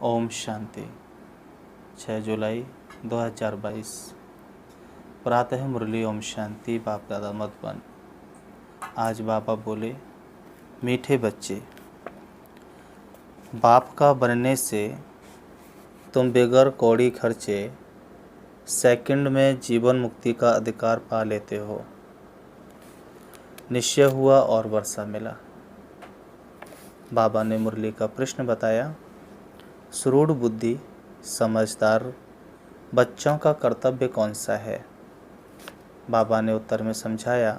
ओम शांति। 6 जुलाई 2022। प्रातः मुरली ओम शांति। बाप दादा मधुबन। आज बाबा बोले, मीठे बच्चे, बाप का बनने से तुम बगैर कौड़ी खर्चे सेकंड में जीवन मुक्ति का अधिकार पा लेते हो। निश्चय हुआ और वर्षा मिला। बाबा ने मुरली का प्रश्न बताया। सुरूढ़ बुद्धि समझदार बच्चों का कर्तव्य कौन सा है? बाबा ने उत्तर में समझाया,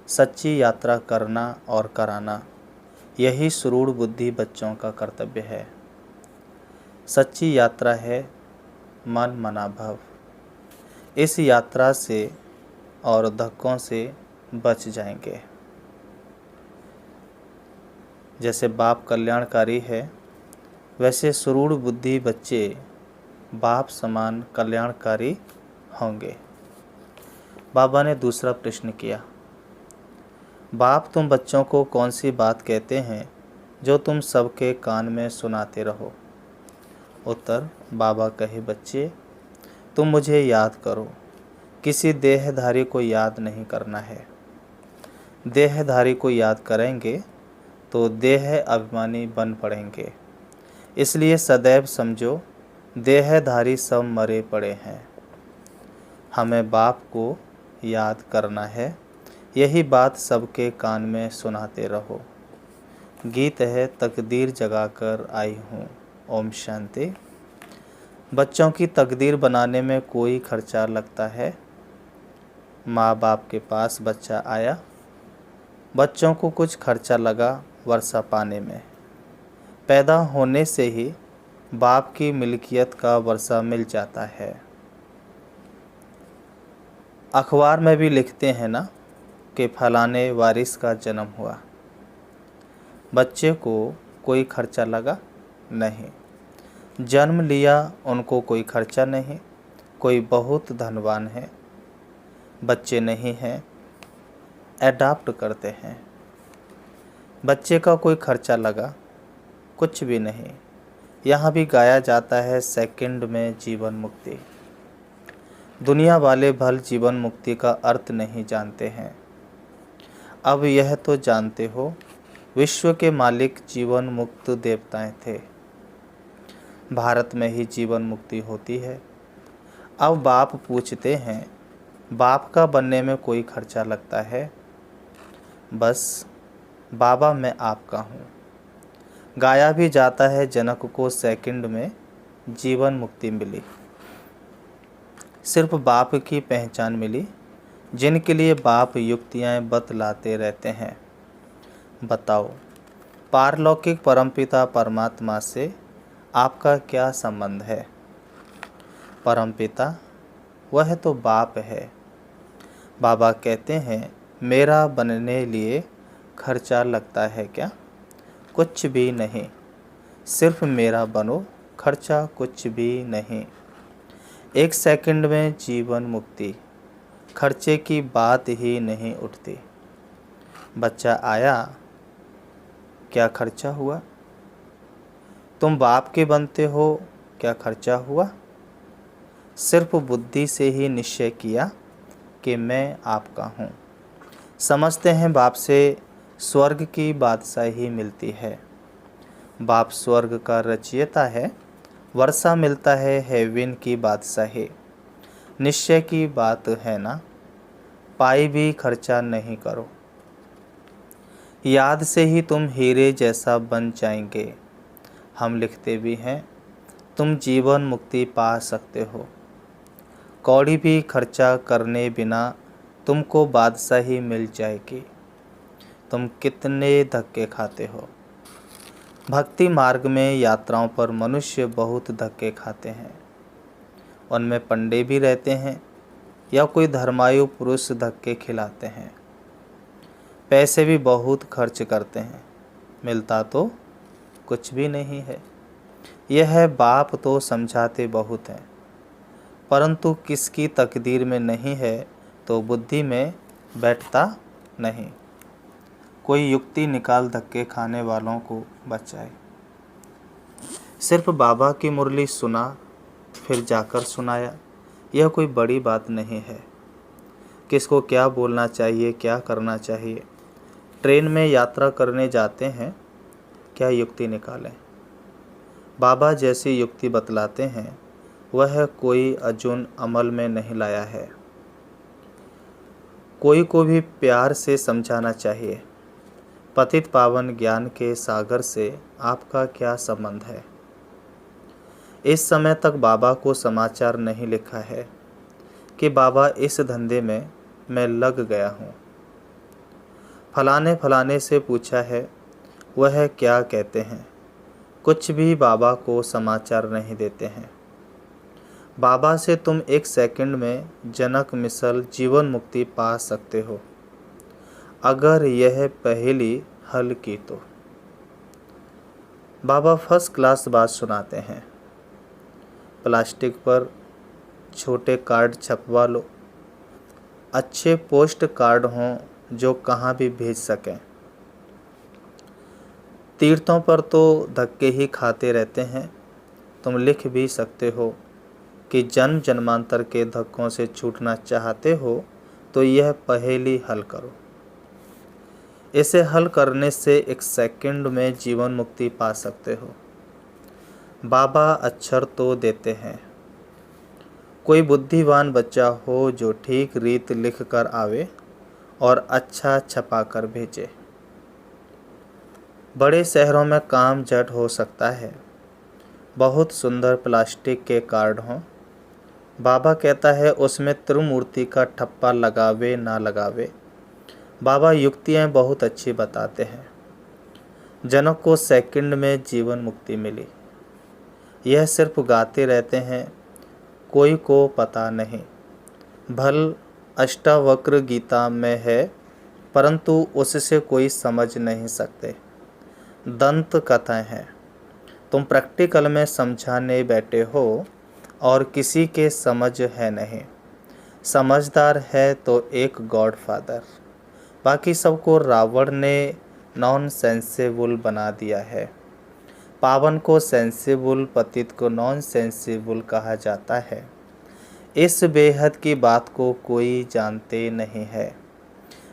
सच्ची यात्रा करना और कराना, यही सुरूढ़ बुद्धि बच्चों का कर्तव्य है। सच्ची यात्रा है मन मना भव। इस यात्रा से और धक्कों से बच जाएंगे। जैसे बाप कल्याणकारी है, वैसे सुरूढ़ बुद्धि बच्चे बाप समान कल्याणकारी होंगे। बाबा ने दूसरा प्रश्न किया, बाप तुम बच्चों को कौन सी बात कहते हैं जो तुम सबके कान में सुनाते रहो? उत्तर, बाबा कहे, बच्चे तुम मुझे याद करो। किसी देहधारी को याद नहीं करना है। देहधारी को याद करेंगे तो देह अभिमानी बन पड़ेंगे। इसलिए सदैव समझो, देहधारी सब मरे पड़े हैं। हमें बाप को याद करना है। यही बात सबके कान में सुनाते रहो। गीत है, तकदीर जगाकर आई हूँ। ओम शांति। बच्चों की तकदीर बनाने में कोई खर्चा लगता है? माँ बाप के पास बच्चा आया, बच्चों को कुछ खर्चा लगा वर्षा पाने में। पैदा होने से ही बाप की मिल्कियत का वर्षा मिल जाता है। अखबार में भी लिखते हैं ना कि फलाने वारिस का जन्म हुआ। बच्चे को कोई खर्चा लगा नहीं। जन्म लिया, उनको कोई खर्चा नहीं। कोई बहुत धनवान है, बच्चे नहीं हैं, एडाप्ट करते हैं। बच्चे का कोई खर्चा लगा? कुछ भी नहीं। यहाँ भी गाया जाता है, सेकंड में जीवन मुक्ति। दुनिया वाले भल जीवन मुक्ति का अर्थ नहीं जानते हैं। अब यह तो जानते हो, विश्व के मालिक जीवन मुक्त देवताएं थे। भारत में ही जीवन मुक्ति होती है। अब बाप पूछते हैं, बाप का बनने में कोई खर्चा लगता है? बस बाबा मैं आपका हूँ। गाया भी जाता है, जनक को सेकंड में जीवन मुक्ति मिली। सिर्फ बाप की पहचान मिली, जिनके लिए बाप युक्तियाँ बतलाते रहते हैं। बताओ, पारलौकिक परमपिता परमात्मा से आपका क्या संबंध है? परमपिता वह तो बाप है। बाबा कहते हैं, मेरा बनने लिए खर्चा लगता है क्या? कुछ भी नहीं। सिर्फ मेरा बनो, खर्चा कुछ भी नहीं। एक सेकंड में जीवन मुक्ति, खर्चे की बात ही नहीं उठती। बच्चा आया, क्या खर्चा हुआ? तुम बाप के बनते हो, क्या खर्चा हुआ? सिर्फ बुद्धि से ही निश्चय किया कि मैं आपका हूँ। समझते हैं बाप से स्वर्ग की बादशाही मिलती है। बाप स्वर्ग का रचयिता है। वर्षा मिलता है हेवन की बादशाही। निश्चय की बात है ना, पाई भी खर्चा नहीं करो। याद से ही तुम हीरे जैसा बन जाएंगे। हम लिखते भी हैं, तुम जीवन मुक्ति पा सकते हो। कौड़ी भी खर्चा करने बिना तुमको बादशाही मिल जाएगी। तुम कितने धक्के खाते हो। भक्ति मार्ग में यात्राओं पर मनुष्य बहुत धक्के खाते हैं। उनमें पंडे भी रहते हैं या कोई धर्मायु पुरुष धक्के खिलाते हैं। पैसे भी बहुत खर्च करते हैं, मिलता तो कुछ भी नहीं है। यह बाप तो समझाते बहुत हैं, परंतु किसकी तकदीर में नहीं है तो बुद्धि में बैठता नहीं। कोई युक्ति निकाल धक्के खाने वालों को बचाए। सिर्फ बाबा की मुरली सुना फिर जाकर सुनाया, यह कोई बड़ी बात नहीं है। किसको क्या बोलना चाहिए, क्या करना चाहिए। ट्रेन में यात्रा करने जाते हैं, क्या युक्ति निकालें। बाबा जैसी युक्ति बतलाते हैं वह कोई अजून अमल में नहीं लाया है। कोई को भी प्यार से समझाना चाहिए, पतित पावन ज्ञान के सागर से आपका क्या संबंध है। इस समय तक बाबा को समाचार नहीं लिखा है कि बाबा इस धंधे में मैं लग गया हूँ। फलाने फलाने से पूछा है, वह क्या कहते हैं। कुछ भी बाबा को समाचार नहीं देते हैं। बाबा से तुम 1 सेकंड में जनक मिसल जीवन मुक्ति पा सकते हो, अगर यह पहेली हल की तो। बाबा फर्स्ट क्लास बात सुनाते हैं। प्लास्टिक पर छोटे कार्ड छपवा लो, अच्छे पोस्ट कार्ड हों जो कहाँ भी भेज सकें। तीर्थों पर तो धक्के ही खाते रहते हैं, तुम लिख भी सकते हो कि जन्म जन्मांतर के धक्कों से छूटना चाहते हो तो यह पहेली हल करो। इसे हल करने से 1 सेकंड में जीवन मुक्ति पा सकते हो। बाबा अक्षर तो देते हैं। कोई बुद्धिमान बच्चा हो जो ठीक रीत लिख कर आवे और अच्छा छपा कर भेजे। बड़े शहरों में काम झट हो सकता है, बहुत सुंदर प्लास्टिक के कार्ड हों। बाबा कहता है उसमें त्रिमूर्ति का ठप्पा लगावे ना लगावे। बाबा युक्तियाँ बहुत अच्छी बताते हैं। जनक को सेकंड में जीवन मुक्ति मिली। यह सिर्फ गाते रहते हैं, कोई को पता नहीं। भल अष्टावक्र गीता में है, परंतु उससे कोई समझ नहीं सकते। दंत कथाएं हैं। तुम प्रैक्टिकल में समझाने बैठे हो और किसी के समझ है नहीं। समझदार है तो एक गॉडफादर, बाकी सबको रावण ने नॉन सेंसेबल बना दिया है। पावन को सेंसेबल, पतित को नॉन सेंसेबल कहा जाता है। इस बेहद की बात को कोई जानते नहीं है।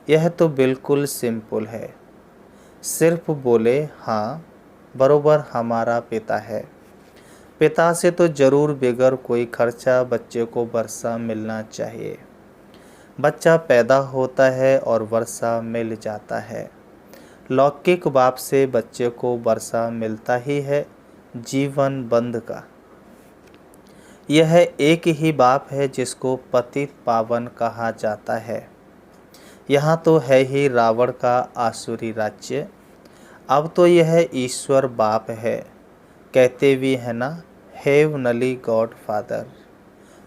यह तो बिल्कुल सिंपल है। सिर्फ बोले हाँ बरोबर हमारा पिता है। पिता से तो ज़रूर बगैर कोई खर्चा बच्चे को वर्षा मिलना चाहिए। बच्चा पैदा होता है और वर्षा मिल जाता है। लौकिक बाप से बच्चे को वर्षा मिलता ही है, जीवन बंद का। यह एक ही बाप है जिसको पतित पावन कहा जाता है। यहाँ तो है ही रावण का आसुरी राज्य, अब तो यह ईश्वर बाप है। कहते भी है ना, हेवनली गॉड फादर,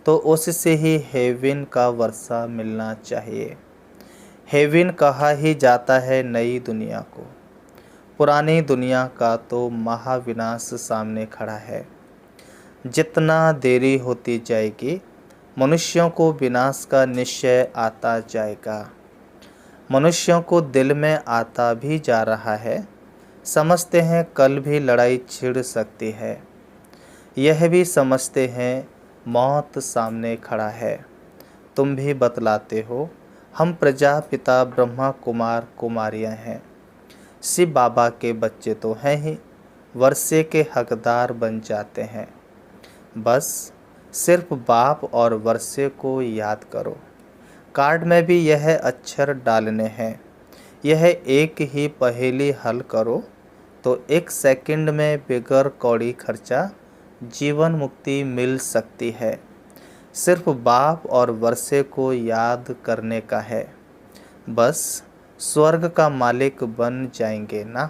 तो उससे ही हेवन का वर्षा मिलना चाहिए। हेवन कहा ही जाता है नई दुनिया को। पुरानी दुनिया का तो महाविनाश सामने खड़ा है। जितना देरी होती जाएगी मनुष्यों को विनाश का निश्चय आता जाएगा। मनुष्यों को दिल में आता भी जा रहा है। समझते हैं कल भी लड़ाई छिड़ सकती है। यह भी समझते हैं मौत सामने खड़ा है। तुम भी बतलाते हो हम प्रजापिता ब्रह्मा कुमार कुमारियां हैं। शिव बाबा के बच्चे तो हैं ही, वर्षे के हकदार बन जाते हैं। बस सिर्फ बाप और वर्षे को याद करो। कार्ड में भी यह अक्षर डालने हैं। यह एक ही पहेली हल करो तो 1 सेकंड में बगैर कौड़ी खर्चा जीवन मुक्ति मिल सकती है। सिर्फ बाप और वर्षे को याद करने का है। बस स्वर्ग का मालिक बन जाएंगे ना।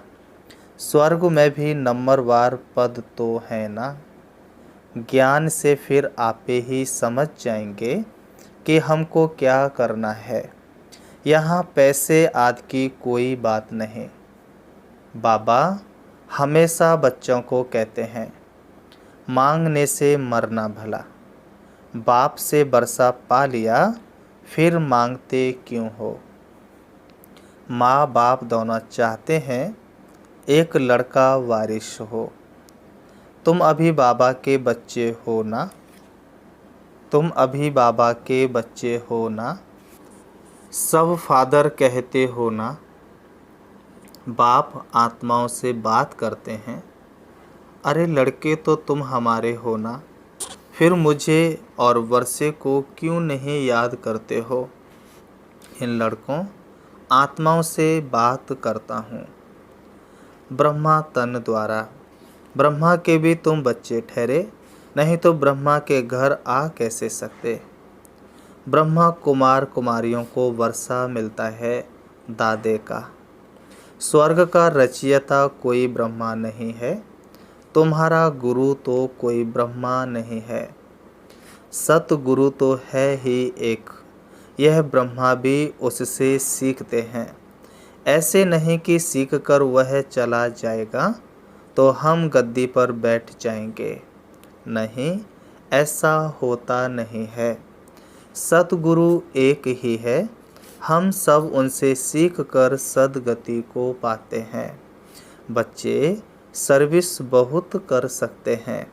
स्वर्ग में भी नंबरवार पद तो है ना। ज्ञान से फिर आपे ही समझ जाएंगे कि हमको क्या करना है। यहाँ पैसे आदि की कोई बात नहीं। बाबा हमेशा बच्चों को कहते हैं, मांगने से मरना भला। बाप से वर्षा पा लिया फिर मांगते क्यों हो। माँ बाप दोनों चाहते हैं एक लड़का वारिश हो। तुम अभी बाबा के बच्चे हो ना, तुम अभी बाबा के बच्चे हो ना, सब फादर कहते हो ना। बाप आत्माओं से बात करते हैं, अरे लड़के तो तुम हमारे हो ना, फिर मुझे और वर्षे को क्यों नहीं याद करते हो। इन लड़कों आत्माओं से बात करता हूँ, ब्रह्मा तन द्वारा। ब्रह्मा के भी तुम बच्चे ठहरे, नहीं तो ब्रह्मा के घर आ कैसे सकते। ब्रह्मा कुमार कुमारियों को वर्षा मिलता है दादे का। स्वर्ग का रचयिता कोई ब्रह्मा नहीं है, तुम्हारा गुरु तो कोई ब्रह्मा नहीं है। सतगुरु तो है ही एक, यह ब्रह्मा भी उससे सीखते हैं। ऐसे नहीं कि सीख कर वह चला जाएगा तो हम गद्दी पर बैठ जाएंगे। नहीं, ऐसा होता नहीं है। सतगुरु एक ही है, हम सब उनसे सीख कर सद्गति को पाते हैं। बच्चे सर्विस बहुत कर सकते हैं,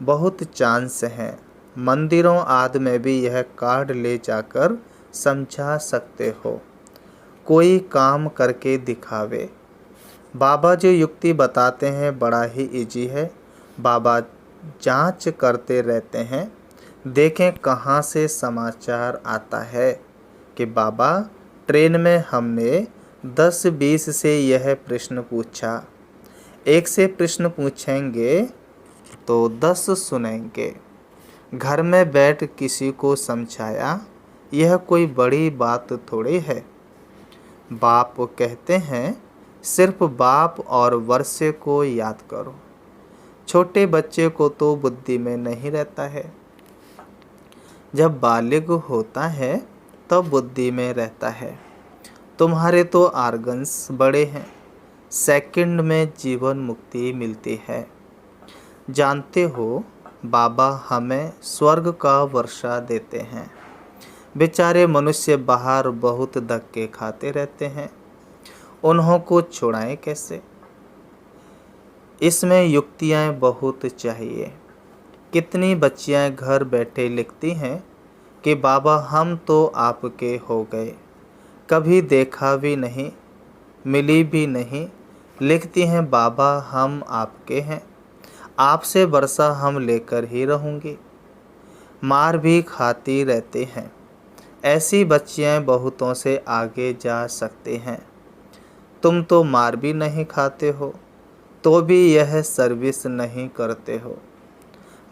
बहुत चांस हैं। मंदिरों आदि में भी यह कार्ड ले जाकर समझा सकते हो, कोई काम करके दिखावे। बाबा जो युक्ति बताते हैं बड़ा ही इजी है। बाबा जांच करते रहते हैं, देखें कहाँ से समाचार आता है कि बाबा ट्रेन में हमने 10-20 से यह प्रश्न पूछा। एक से प्रश्न पूछेंगे तो 10 सुनेंगे। घर में बैठ किसी को समझाया, यह कोई बड़ी बात थोड़ी है। बाप कहते हैं सिर्फ बाप और वर्षे को याद करो। छोटे बच्चे को तो बुद्धि में नहीं रहता है, जब बालिग होता है तब बुद्धि में रहता है। तुम्हारे तो आर्गन्स बड़े हैं, सेकंड में जीवन मुक्ति मिलती है। जानते हो बाबा हमें स्वर्ग का वर्षा देते हैं। बेचारे मनुष्य बाहर बहुत धक्के खाते रहते हैं, उन्हों को छुड़ाएं कैसे। इसमें युक्तियाँ बहुत चाहिए। कितनी बच्चियाँ घर बैठे लिखती हैं कि बाबा हम तो आपके हो गए, कभी देखा भी नहीं, मिली भी नहीं। लिखती हैं बाबा हम आपके हैं, आपसे वर्षा हम लेकर ही रहूँगी। मार भी खाती रहती हैं। ऐसी बच्चियाँ बहुतों से आगे जा सकती हैं। तुम तो मार भी नहीं खाते हो, तो भी यह सर्विस नहीं करते हो।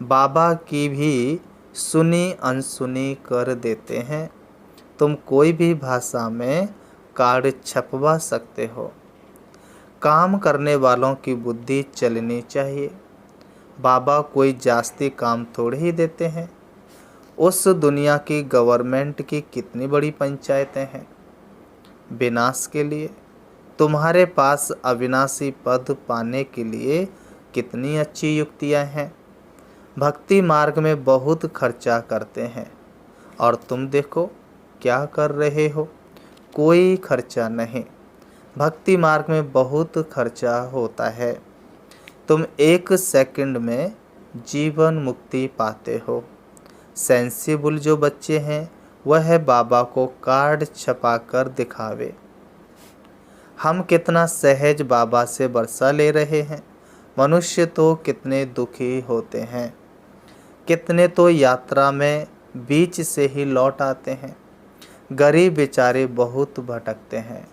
बाबा की भी सुनी अनसुनी कर देते हैं। तुम कोई भी भाषा में कार्ड छपवा सकते हो। काम करने वालों की बुद्धि चलनी चाहिए। बाबा कोई जास्ती काम थोड़े ही देते हैं। उस दुनिया की गवर्नमेंट की कितनी बड़ी पंचायतें हैं विनाश के लिए। तुम्हारे पास अविनाशी पद पाने के लिए कितनी अच्छी युक्तियां हैं। भक्ति मार्ग में बहुत खर्चा करते हैं और तुम देखो क्या कर रहे हो, कोई खर्चा नहीं। भक्ति मार्ग में बहुत खर्चा होता है। तुम 1 सेकंड में जीवन मुक्ति पाते हो। सेंसिबल जो बच्चे हैं वह बाबा को कार्ड छपा कर दिखावे। हम कितना सहज बाबा से वर्षा ले रहे हैं। मनुष्य तो कितने दुखी होते हैं, कितने तो यात्रा में बीच से ही लौट आते हैं। गरीब बेचारे बहुत भटकते हैं,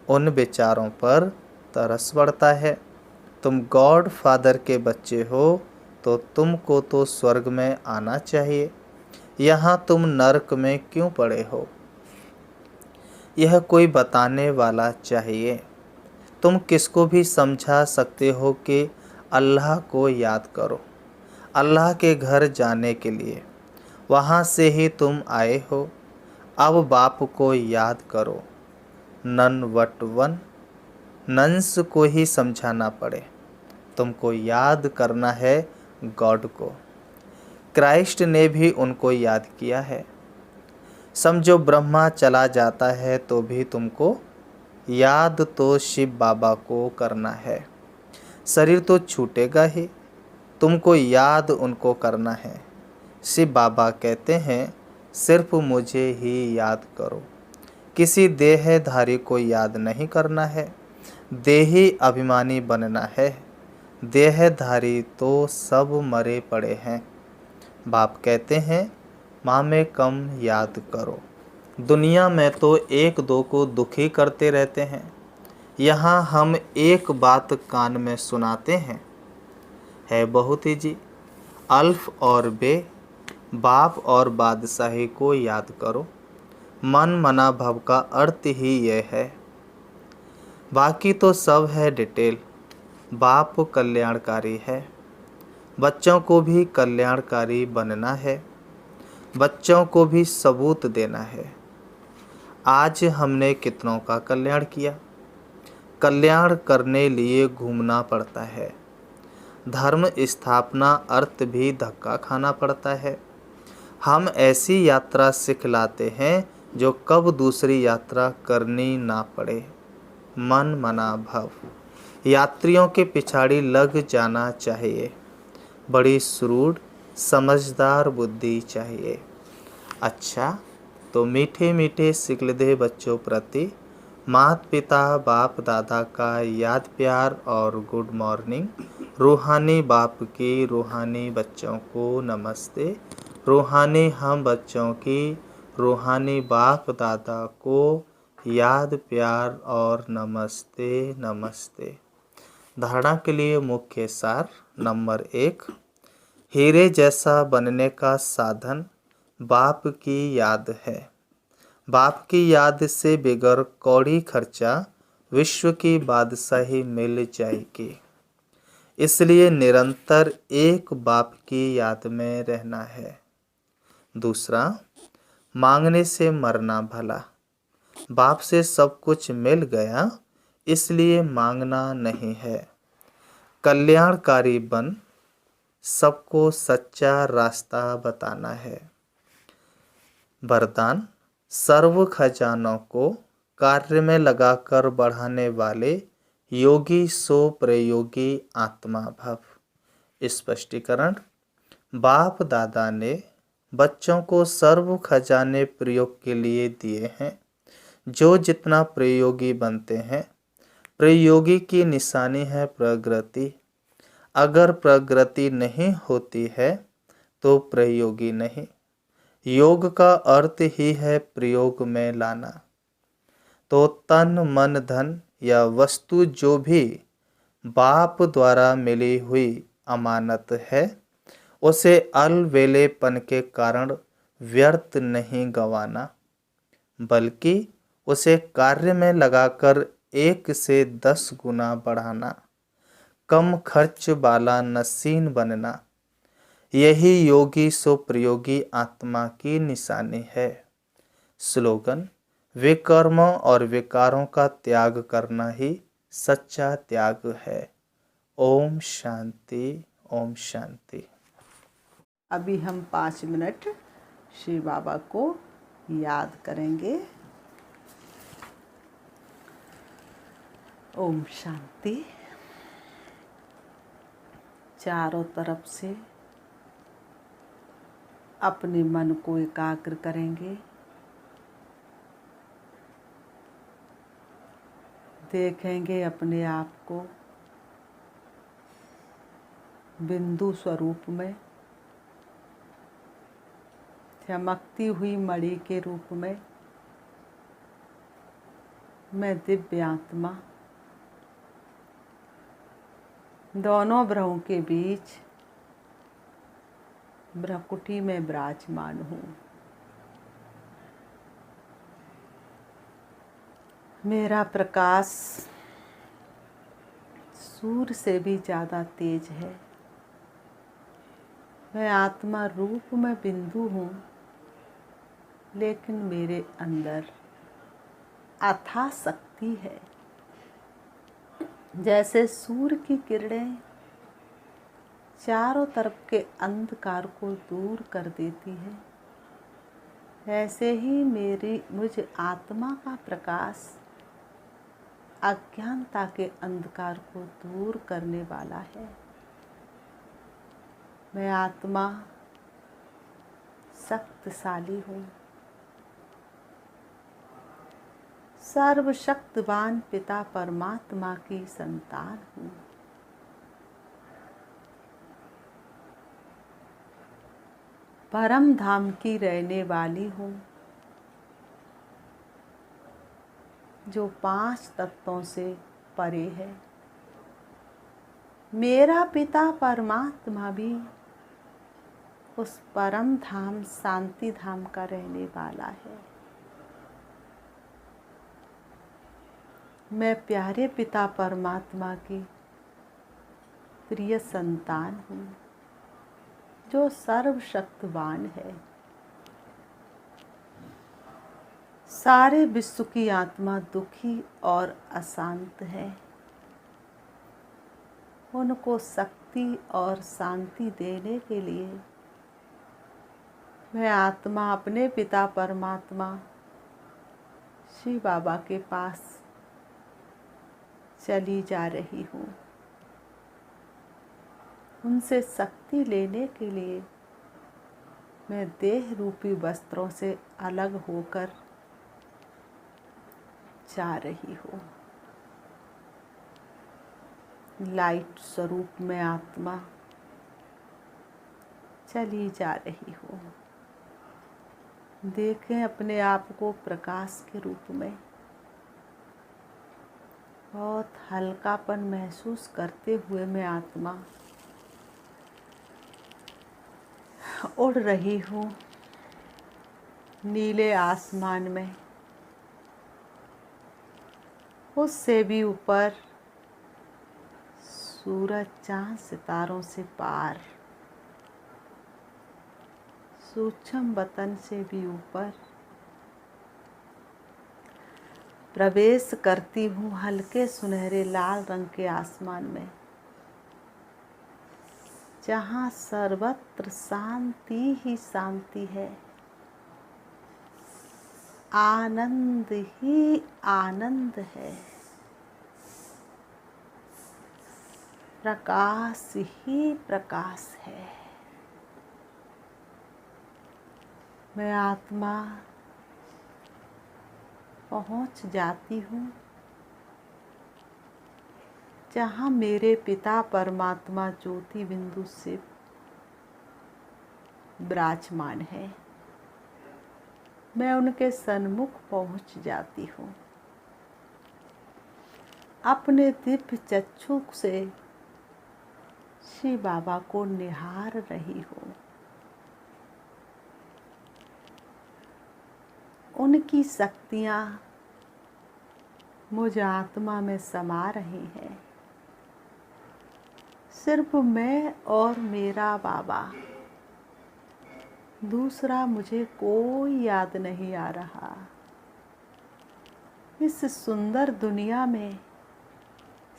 उन बेचारों पर तरस पड़ता है। तुम गॉड फादर के बच्चे हो तो तुमको तो स्वर्ग में आना चाहिए, यहाँ तुम नरक में क्यों पड़े हो। यह कोई बताने वाला चाहिए। तुम किसको भी समझा सकते हो कि अल्लाह को याद करो। अल्लाह के घर जाने के लिए वहाँ से ही तुम आए हो। अब बाप को याद करो। नन वट वन, नंस को ही समझाना पड़े। तुमको याद करना है गॉड को। क्राइस्ट ने भी उनको याद किया है। समझो ब्रह्मा चला जाता है तो भी तुमको याद तो शिव बाबा को करना है। शरीर तो छूटेगा ही, तुमको याद उनको करना है। शिव बाबा कहते हैं सिर्फ मुझे ही याद करो, किसी देहधारी को याद नहीं करना है। देही अभिमानी बनना है, देहधारी तो सब मरे पड़े हैं। बाप कहते हैं माँ में कम याद करो। दुनिया में तो एक दो को दुखी करते रहते हैं, यहाँ हम एक बात कान में सुनाते हैं, है बहुत ही जी। अल्फ और बे, बाप और बादशाही को याद करो। मन मना भव का अर्थ ही यह है, बाकी तो सब है डिटेल। बाप कल्याणकारी है, बच्चों को भी कल्याणकारी बनना है, बच्चों को भी सबूत देना है। आज हमने कितनों का कल्याण किया। कल्याण करने लिए घूमना पड़ता है, धर्म स्थापना अर्थ भी धक्का खाना पड़ता है। हम ऐसी यात्रा सिखलाते हैं जो कब दूसरी यात्रा करनी ना पड़े। मन मना भव, यात्रियों के पिछाड़ी लग जाना चाहिए। बड़ी सुरूढ़ समझदार बुद्धि चाहिए। अच्छा, तो मीठे मीठे सिकलदे बच्चों प्रति माता पिता बाप दादा का याद प्यार और गुड मॉर्निंग। रूहानी बाप की रूहानी बच्चों को नमस्ते। रूहानी हम बच्चों की रूहानी बाप दादा को याद प्यार और नमस्ते नमस्ते। धारणा के लिए मुख्य सार नंबर 1, हीरे जैसा बनने का साधन बाप की याद है। बाप की याद से बिगर कौड़ी खर्चा विश्व की बादशाही मिल जाएगी। इसलिए निरंतर एक बाप की याद में रहना है। दूसरा, मांगने से मरना भला। बाप से सब कुछ मिल गया, इसलिए मांगना नहीं है। कल्याणकारी बन सबको सच्चा रास्ता बताना है। वरदान, सर्व खजानों को कार्य में लगाकर बढ़ाने वाले योगी सो प्रयोगी आत्मा भव। स्पष्टीकरण, बाप दादा ने बच्चों को सर्व खजाने प्रयोग के लिए दिए हैं। जो जितना प्रयोगी बनते हैं, प्रयोगी की निशानी है प्रगति। अगर प्रगति नहीं होती है तो प्रयोगी नहीं। योग का अर्थ ही है प्रयोग में लाना। तो तन मन धन या वस्तु जो भी बाप द्वारा मिली हुई अमानत है, उसे अलवेलेपन के कारण व्यर्थ नहीं गंवाना, बल्कि उसे कार्य में लगाकर 1 से 10 गुना बढ़ाना। कम खर्च वाला नसीन बनना, यही योगी सो प्रयोगी आत्मा की निशानी है। स्लोगन, विकर्मों और विकारों का त्याग करना ही सच्चा त्याग है। ओम शांति, ओम शांति। अभी हम 5 मिनट शिव बाबा को याद करेंगे। ओम शांति। चारों तरफ से अपने मन को एकाग्र करेंगे। देखेंगे अपने आप को बिंदु स्वरूप में, चमकती हुई मणि के रूप में। मैं दिव्य आत्मा दोनों भ्रुओं के बीच भ्रकुटी में विराजमान हूँ। मेरा प्रकाश सूर्य से भी ज़्यादा तेज है। मैं आत्मा रूप में बिंदु हूँ, लेकिन मेरे अंदर अथाह शक्ति है। जैसे सूर्य की किरणें चारों तरफ के अंधकार को दूर कर देती है, ऐसे ही मुझ आत्मा का प्रकाश अज्ञानता के अंधकार को दूर करने वाला है। मैं आत्मा शक्तिशाली हूँ। सर्वशक्तिवान पिता परमात्मा की संतान हूँ। परम धाम की रहने वाली हूँ, जो 5 तत्वों से परे है। मेरा पिता परमात्मा भी उस परम धाम शांति धाम का रहने वाला है। मैं प्यारे पिता परमात्मा की प्रिय संतान हूँ, जो सर्वशक्तिवान है। सारे विश्व की आत्मा दुखी और अशांत है। उनको शक्ति और शांति देने के लिए मैं आत्मा अपने पिता परमात्मा शिव बाबा के पास चली जा रही हूँ। उनसे शक्ति लेने के लिए मैं देह रूपी वस्त्रों से अलग होकर जा रही हूँ। लाइट स्वरूप में आत्मा चली जा रही हूँ। देखें अपने आप को प्रकाश के रूप में। बहुत हल्कापन महसूस करते हुए मैं आत्मा उड़ रही हूँ नीले आसमान में। उससे भी ऊपर सूरज चांद सितारों से पार, सूक्ष्म वतन से भी ऊपर प्रवेश करती हूँ हल्के सुनहरे लाल रंग के आसमान में, जहाँ सर्वत्र शांति ही शांति है। आनंद ही आनंद है। प्रकाश ही प्रकाश है। मैं आत्मा पहुँच जाती हूँ जहाँ मेरे पिता परमात्मा ज्योति बिंदु से विराजमान है। मैं उनके सन्मुख पहुँच जाती हूँ। अपने दिव्य चक्षु से शिव बाबा को निहार रही हूँ। उनकी शक्तियाँ मुझ आत्मा में समा रही हैं। सिर्फ मैं और मेरा बाबा, दूसरा मुझे कोई याद नहीं आ रहा। इस सुंदर दुनिया में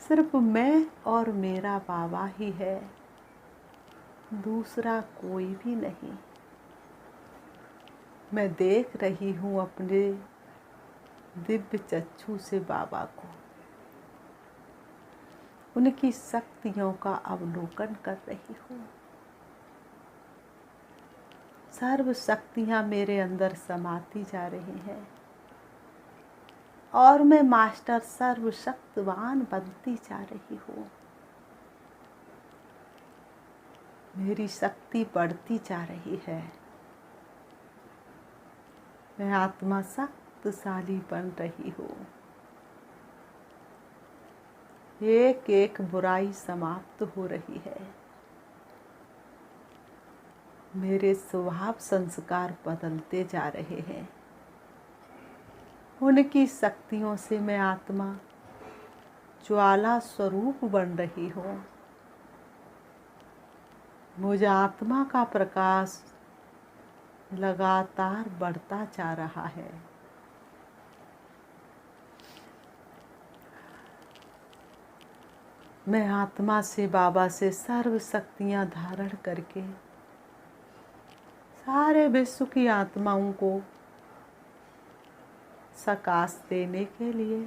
सिर्फ मैं और मेरा बाबा ही है, दूसरा कोई भी नहीं। मैं देख रही हूँ अपने दिव्य चक्षु से बाबा को, उनकी शक्तियों का अवलोकन कर रही हूँ। सर्व शक्तियाँ मेरे अंदर समाती जा रही हैं और मैं मास्टर सर्वशक्तिवान बनती जा रही हूँ। मेरी शक्ति बढ़ती जा रही है। मैं आत्मा शक्तिशाली बन रही हूँ। एक एक बुराई समाप्त हो रही है। मेरे स्वभाव संस्कार बदलते जा रहे हैं। उनकी शक्तियों से मैं आत्मा ज्वाला स्वरूप बन रही हूँ। मुझ आत्मा का प्रकाश लगातार बढ़ता जा रहा है। मैं आत्मा से बाबा से सर्व शक्तियाँ धारण करके सारे विश्व की आत्माओं को सकाश देने के लिए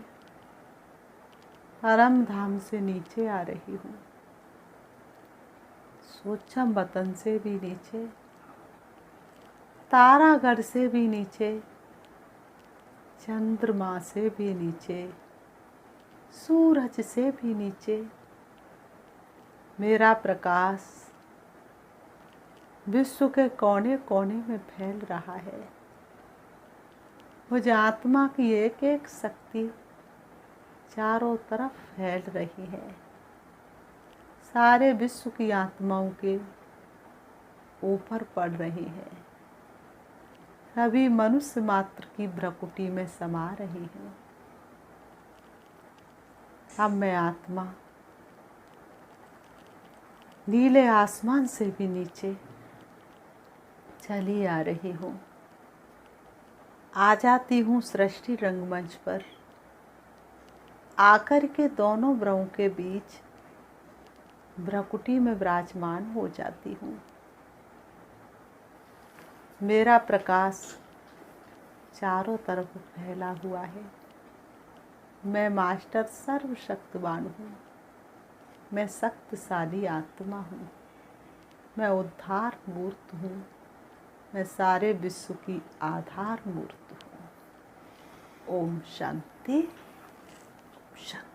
परम धाम से नीचे आ रही हूँ, सूक्ष्म वतन से भी नीचे, तारागढ़ से भी नीचे, चंद्रमा से भी नीचे, सूरज से भी नीचे। मेरा प्रकाश विश्व के कोने कोने में फैल रहा है। मुझ आत्मा की एक एक शक्ति चारों तरफ फैल रही है। सारे विश्व की आत्माओं के ऊपर पड़ रही है। सभी मनुष्य मात्र की भ्रकुटी में समा रही है। अब मैं आत्मा नीले आसमान से भी नीचे चली आ रही हूँ। आ जाती हूँ सृष्टि रंगमंच पर, आकर के दोनों भ्रमों के बीच भ्रकुटी में विराजमान हो जाती हूँ। मेरा प्रकाश चारों तरफ फैला हुआ है। मैं मास्टर सर्वशक्तिवान हूँ। मैं शक्तिशाली आत्मा हूँ। मैं उद्धार मूर्त हूँ। मैं सारे विश्व की आधार मूर्त हूँ। ओम शांति शांति।